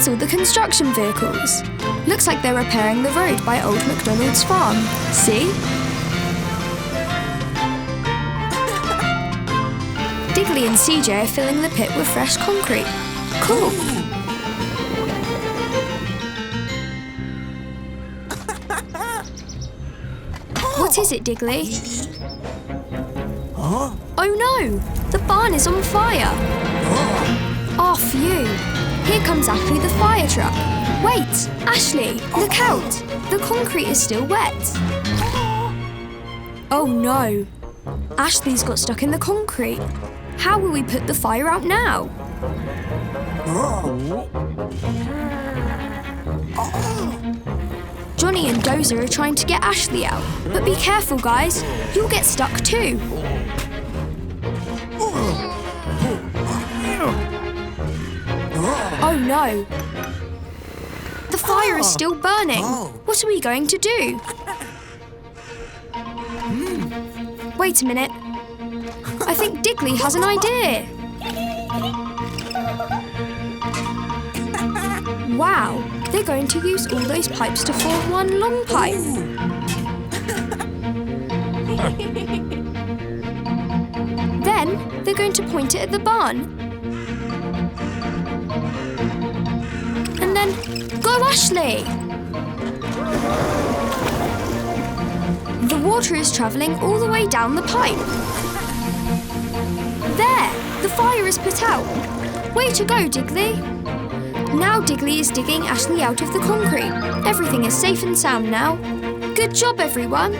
There's all the construction vehicles. Looks like they're repairing the road by old MacDonald's farm. See? Digley and CJ are filling the pit with fresh concrete. Cool. What is it, Digley? Huh? Oh no! The barn is on fire! Oh, phew! Here comes Ashley the fire truck. Wait! Ashley, look out! The concrete is still wet. Oh no! Ashley's got stuck in the concrete. How will we put the fire out now? Johnny and Dozer are trying to get Ashley out. But be careful, guys. You'll get stuck too. Oh no! The fire is still burning. What are we going to do? Wait a minute. I think Digley has an idea. Wow, they're going to use all those pipes to form one long pipe. Then they're going to point it at the barn. And then, go Ashley! The water is travelling all the way down the pipe. There! The fire is put out. Way to go, Digley! Now Digley is digging Ashley out of the concrete. Everything is safe and sound now. Good job, everyone!